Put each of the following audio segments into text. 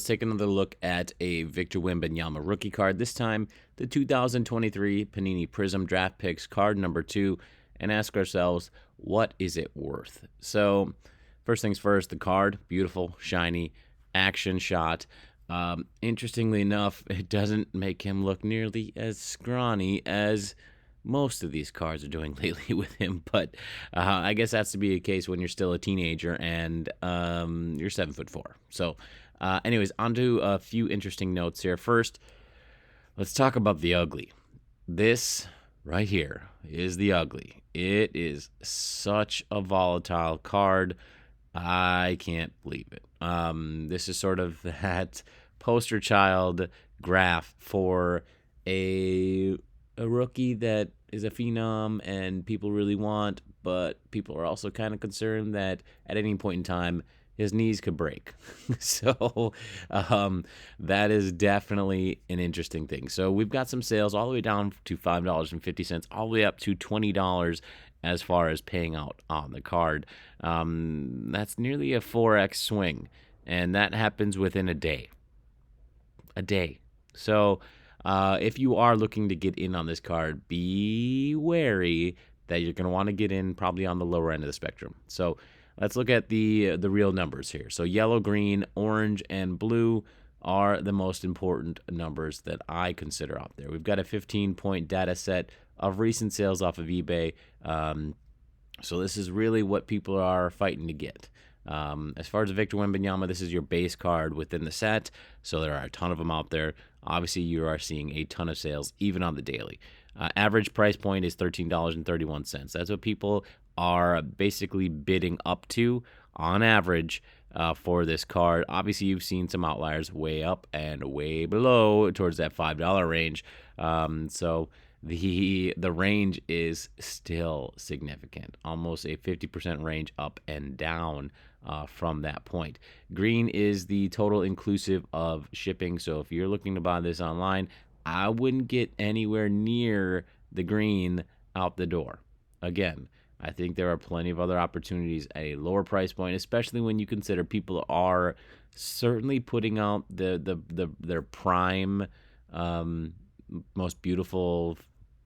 take another look at a Victor Wembanyama rookie card. This time, the 2023 Panini Prizm Draft Picks card number 2, and ask ourselves, what is it worth? So, first things first, the card, beautiful, shiny, action shot. Interestingly enough, it doesn't make him look nearly as scrawny as most of these cards are doing lately with him, but I guess that's to be the case when you're still a teenager and you're 7'4". So, anyways, on to a few interesting notes here. First, let's talk about the ugly. This right here is the ugly. It is such a volatile card. I can't believe it. This is sort of that poster child graph for a rookie that is a phenom and people really want, but people are also kind of concerned that at any point in time his knees could break. So that is definitely an interesting thing. So we've got some sales all the way down to $5.50, all the way up to $20 as far as paying out on the card. That's nearly a 4x swing, and that happens within a day. So if you are looking to get in on this card, be wary that you're going to want to get in probably on the lower end of the spectrum. So let's look at the real numbers here. So yellow, green, orange, and blue are the most important numbers that I consider out there. We've got a 15-point data set of recent sales off of eBay. So this is really what people are fighting to get. As far as Victor Wembanyama, this is your base card within the set, so there are a ton of them out there. Obviously, you are seeing a ton of sales, even on the daily. Average price point is $13.31. That's what people are basically bidding up to on average for this card. Obviously, you've seen some outliers way up and way below towards that $5 range. So the range is still significant, almost a 50% range up and down from that point. Green is the total inclusive of shipping. So if you're looking to buy this online, I wouldn't get anywhere near the green out the door. Again, I think there are plenty of other opportunities at a lower price point, especially when you consider people are certainly putting out their prime, most beautiful,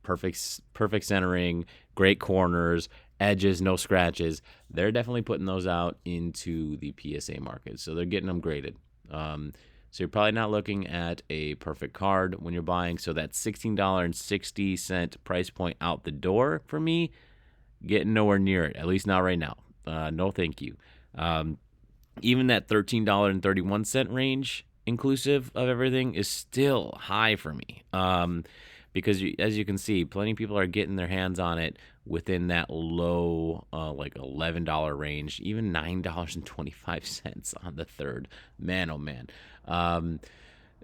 perfect centering, great corners, edges, no scratches. They're definitely putting those out into the PSA market, so they're getting them graded. So you're probably not looking at a perfect card when you're buying. So that $16.60 price point out the door for me, getting nowhere near it, at least not right now. No thank you. Even that $13.31 range, inclusive of everything, is still high for me. Because as you can see, plenty of people are getting their hands on it within that low, like $11 range, even $9.25 on the third. Man, oh man.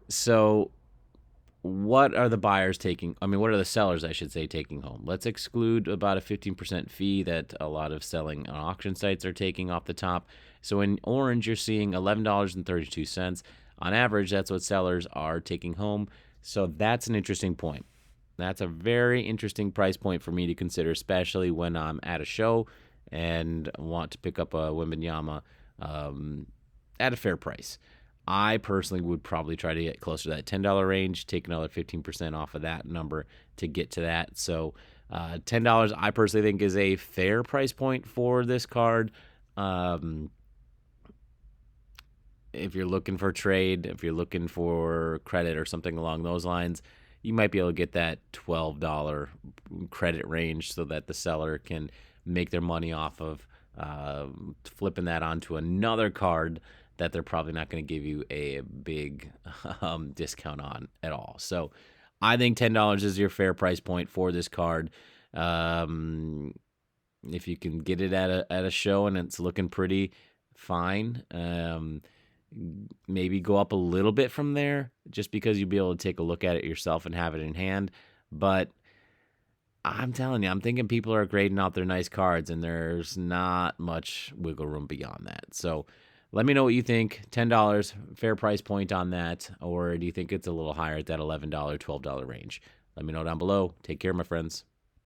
So what are the buyers taking? I mean, what are the sellers, I should say, taking home? Let's exclude about a 15% fee that a lot of selling on auction sites are taking off the top. So in orange, you're seeing $11.32. On average, that's what sellers are taking home. So that's an interesting point. That's a very interesting price point for me to consider, especially when I'm at a show and want to pick up a Wembanyama at a fair price. I personally would probably try to get closer to that $10 range, take another 15% off of that number to get to that. So $10 I personally think is a fair price point for this card. If you're looking for trade, if you're looking for credit or something along those lines, you might be able to get that $12 credit range so that the seller can make their money off of flipping that onto another card that they're probably not going to give you a big discount on at all. So I think $10 is your fair price point for this card. If you can get it at a show and it's looking pretty, fine. Maybe go up a little bit from there just because you'll be able to take a look at it yourself and have it in hand. But I'm telling you, I'm thinking people are grading out their nice cards and there's not much wiggle room beyond that. So let me know what you think. $10, fair price point on that, or do you think it's a little higher at that $11, $12 range? Let me know down below. Take care, my friends.